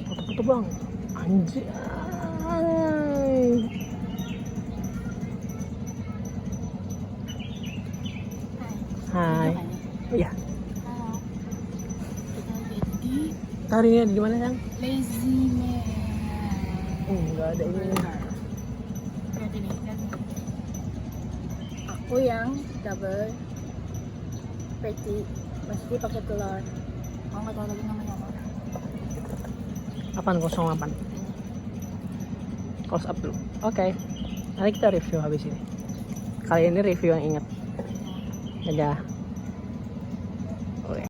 Foto-foto bang. Anjay. Hai. Iya. Hari ini di mana, Sang? Lazy Man. Enggak ada ini. Lihat ini, lihat. Aku yang double patty, mesti pakai telur. Mau nggak tahu lagi namanya apa? Apaan 08? Close up dulu. Oke. Nanti kita review habis ini. Kali ini review yang ingat. Dadah.